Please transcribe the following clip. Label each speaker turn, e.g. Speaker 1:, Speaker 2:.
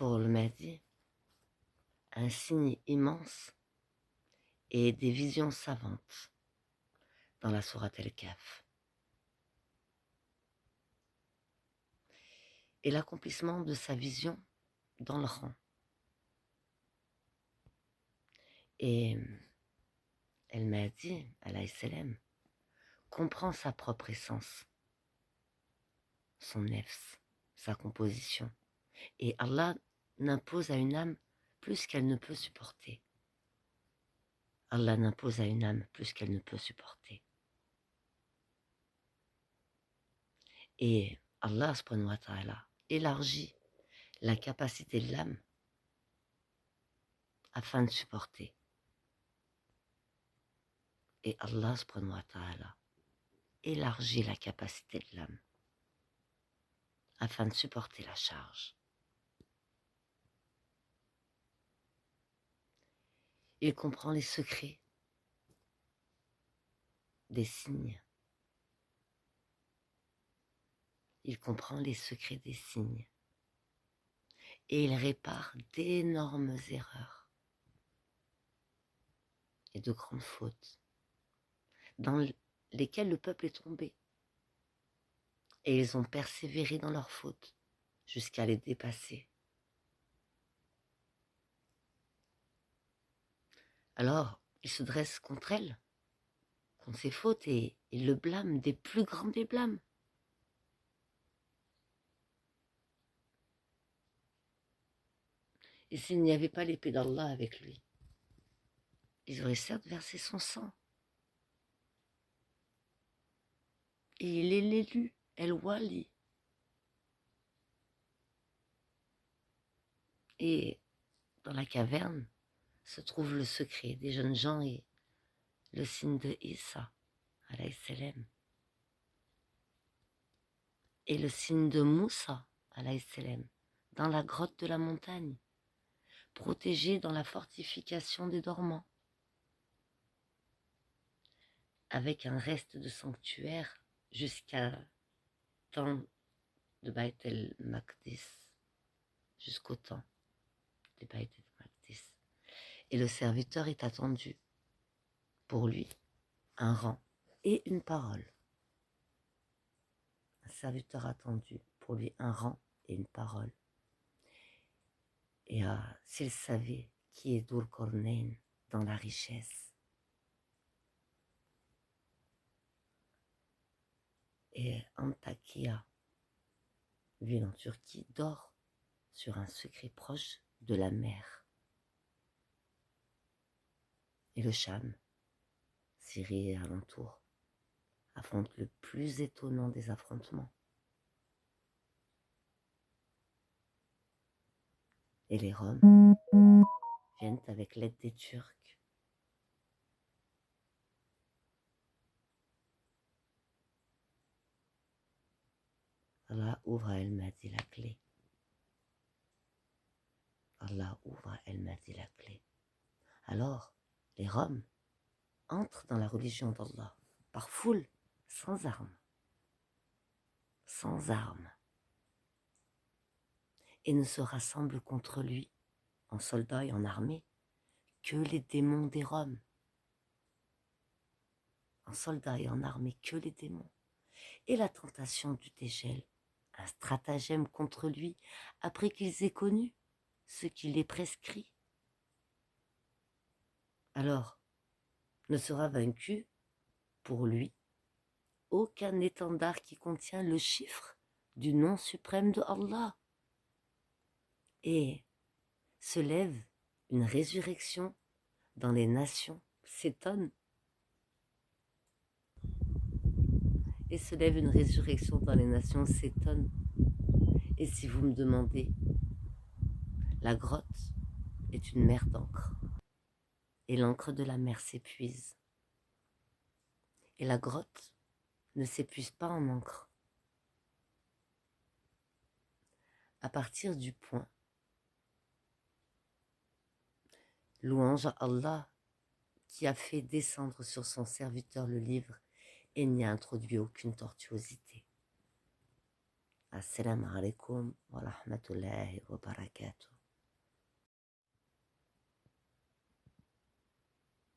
Speaker 1: pour le Mahdi un signe immense et des visions savantes dans la sourate El-Kahf. Et l'accomplissement de sa vision dans le rang. Et El Mahdi, alayhi salam, comprend sa propre essence, son nefs, sa composition. Et Allah n'impose à une âme plus qu'elle ne peut supporter. Allah n'impose à une âme plus qu'elle ne peut supporter. Et Allah, subhanahu wa ta'ala, élargit la capacité de l'âme afin de supporter. Et Allah, subhanahu wa ta'ala, élargit la capacité de l'âme afin de supporter la charge. Il comprend les secrets des signes. Il comprend les secrets des signes. Et il répare d'énormes erreurs et de grandes fautes dans lesquelles le peuple est tombé. Et ils ont persévéré dans leurs fautes jusqu'à les dépasser. Alors, il se dresse contre elles, contre ses fautes, et il le blâme des plus grands des blâmes. Et s'il n'y avait pas l'épée d'Allah avec lui, ils auraient certes versé son sang. Et il est l'élu, El-Wali. Et dans la caverne se trouve le secret des jeunes gens et le signe de Isa, alayhi salam. Et le signe de Moussa, alayhi salam, dans la grotte de la montagne, protégé dans la fortification des dormants, avec un reste de sanctuaire jusqu'à temps de Bayt el-Maqdis, jusqu'au temps de Bayt el-Maqdis. Et le serviteur est attendu pour lui un rang et une parole. Un serviteur attendu pour lui un rang et une parole. Et s'il savait qui est Dhul Qarnayn dans la richesse, et Antakya, ville en Turquie, dort sur un secret proche de la mer. Et le Cham, Syrie et alentour, affronte le plus étonnant des affrontements. Et les Roms viennent avec l'aide des Turcs. Allah ouvre à El-Mahdi la clé. Allah ouvre à El-Mahdi la clé. Alors, les Roms entrent dans la religion d'Allah, par foule, sans armes. Sans armes. Et ne se rassemblent contre lui, en soldats et en armée, que les démons des Roms. En soldats et en armée, que les démons. Et la tentation du dégel, un stratagème contre lui, après qu'ils aient connu ce qu'il est prescrit. Alors, ne sera vaincu, pour lui, aucun étendard qui contient le chiffre du nom suprême de Allah. Et se lève une résurrection dans les nations, s'étonne. Et se lève une résurrection dans les nations, s'étonne. Et si vous me demandez, la grotte est une mer d'encre. Et l'encre de la mer s'épuise. Et la grotte ne s'épuise pas en encre. À partir du point, louange à Allah qui a fait descendre sur son serviteur le livre et n'y a introduit aucune tortuosité. Assalamu alaikum wa rahmatullahi wa barakatuh.